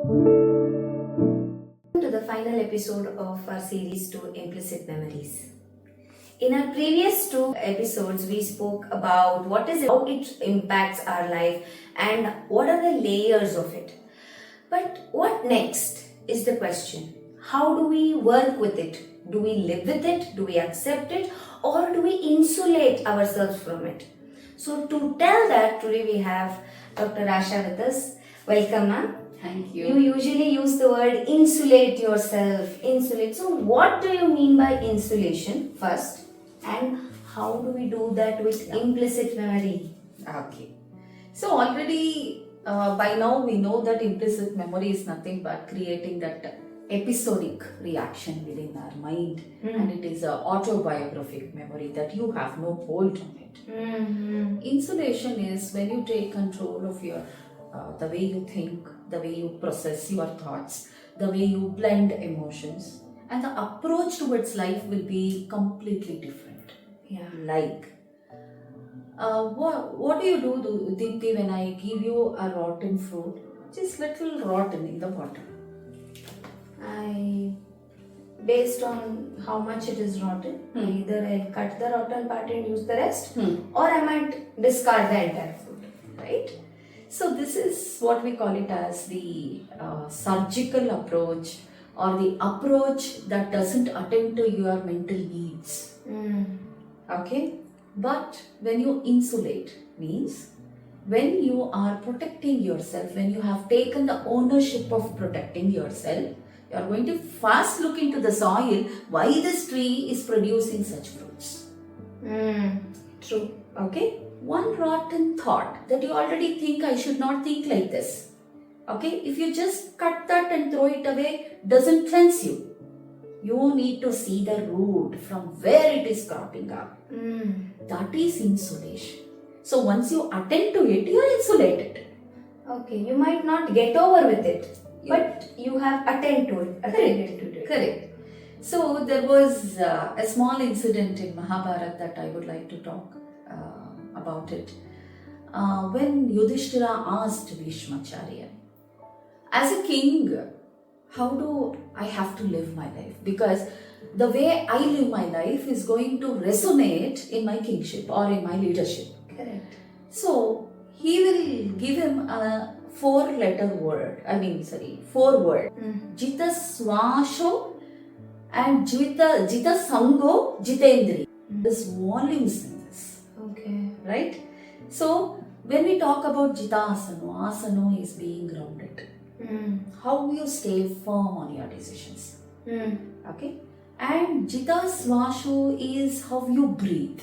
To the final episode of our series to Implicit Memories. In our previous two episodes, we spoke about how it impacts our life and what are the layers of it. But what next is the question. How do we work with it? Do we live with it? Do we accept it? Or do we insulate ourselves from it? So to tell that, today we have Dr. Asha with us. Welcome, ma'am. Thank you. You usually use the word insulate yourself. Insulate. So what do you mean by insulation first? And how do we do that with implicit memory? Okay. So already by now we know that implicit memory is nothing but creating that episodic reaction within our mind, and it is an autobiographic memory that you have no hold on it. Insulation is when you take control of your the way you think, the way you process your thoughts, the way you blend emotions, and the approach towards life will be completely different. Yeah. Like, what do you do, Dipti, when I give you a rotten fruit, just little rotten in the bottom? Based on how much it is rotten, either I cut the rotten part and use the rest, or I might discard the entire fruit, right? So this is what we call it as the surgical approach, or the approach that doesn't attend to your mental needs. Okay? But when you insulate, means when you are protecting yourself, when you have taken the ownership of protecting yourself, you are going to first look into the soil, why this tree is producing such fruits. True. Okay? One rotten thought that you already think, I should not think like this. Okay? If you just cut that and throw it away, doesn't cleanse you. You need to see the root from where it is cropping up. That is insulation. So once you attend to it, you are insulated. Okay, you might not get over with it, but you have attended to it. Correct. So there was a small incident in Mahabharata that I would like to talk about it. When Yudhishthira asked Bhishmacharya, as a king, how do I have to live my life? Because the way I live my life is going to resonate in my kingship or in my leadership. Correct. So he will give him a four word. Jita Swasho and Jita Sango Jitendri. There's volumes in this. Okay. Right? So when we talk about Jitasano, asano is being grounded. How you stay firm on your decisions. Okay? And Jita Swasho is how you breathe.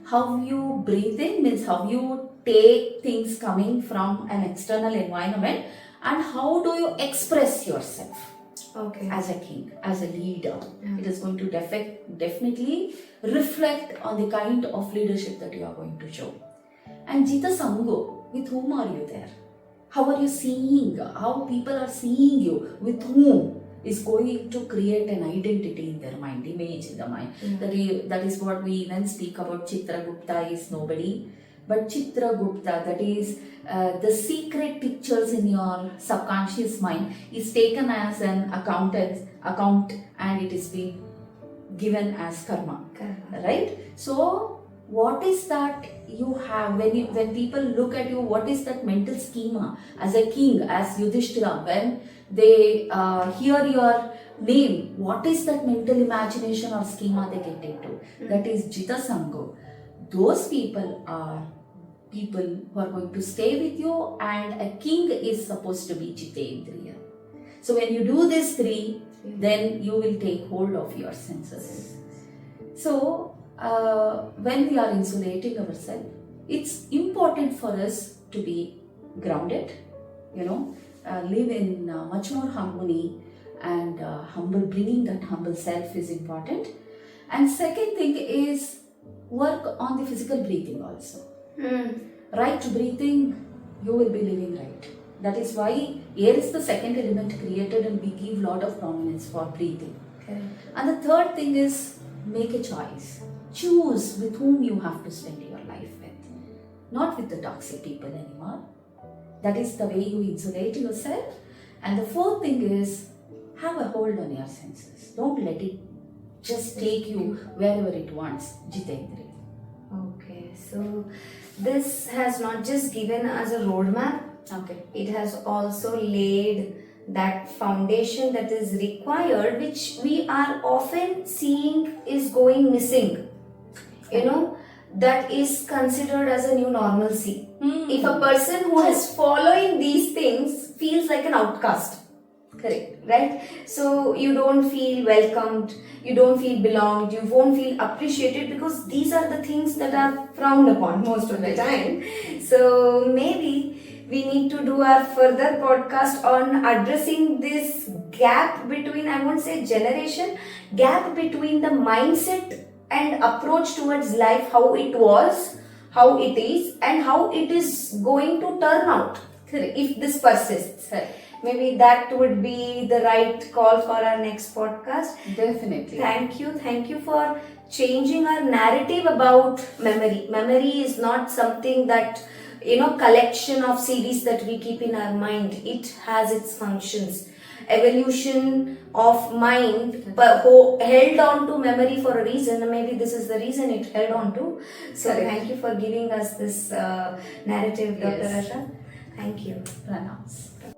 How you breathe in means how you take things coming from an external environment, and how do you express yourself. Okay. As a king, as a leader. It is going to definitely reflect on the kind of leadership that you are going to show. And Jita Sango, with whom are you there? How are you seeing? How people are seeing you? With whom? Is going to create an identity in their mind, image in the mind. That is what we even speak about. Chitragupta is nobody, but Chitragupta, that is the secret pictures in your subconscious mind, is taken as an account, and it is being given as karma. Right? So what is that you have when people look at you? What is that mental schema as a king, as Yudhishthira? When they hear your name, what is that mental imagination or schema they get into? That is Jita Sango. Those people are people who are going to stay with you, and a king is supposed to be Jitendriya. So when you do these three, then you will take hold of your senses. So when we are insulating ourselves, it's important for us to be grounded, live in much more harmony, and bringing that humble self is important. And second thing is work on the physical breathing also. Right breathing, you will be living right. That is why air is the second element created, and we give lot of prominence for breathing. And the third thing is make a choice. Choose with whom you have to spend your life with. Not with the toxic people anymore. That is the way you insulate yourself. And the fourth thing is, have a hold on your senses. Don't let it just take you wherever it wants. Jitendriya. Okay, so this has not just given us a roadmap, Okay. it has also laid that foundation that is required, which we are often seeing is going missing. You know, that is considered as a new normalcy. If a person who is following these things feels like an outcast, Correct. right? So you don't feel welcomed, you don't feel belonged, you won't feel appreciated, because these are the things that are frowned upon most of the time. So maybe we need to do our further podcast on addressing this gap between, I won't say generation, gap between the mindset and approach towards life, how it was, how it is, and how it is going to turn out. Correct. If this persists. Correct. Maybe that would be the right call for our next podcast. Definitely. Thank you for changing our narrative about memory. Memory is not something that, collection of CDs that we keep in our mind. It has its functions. Evolution of mind held on to memory for a reason, and maybe this is the reason it held on to. So Correct. thank you for giving us this narrative, Dr. Yes. Asha. Thank you. Pranams.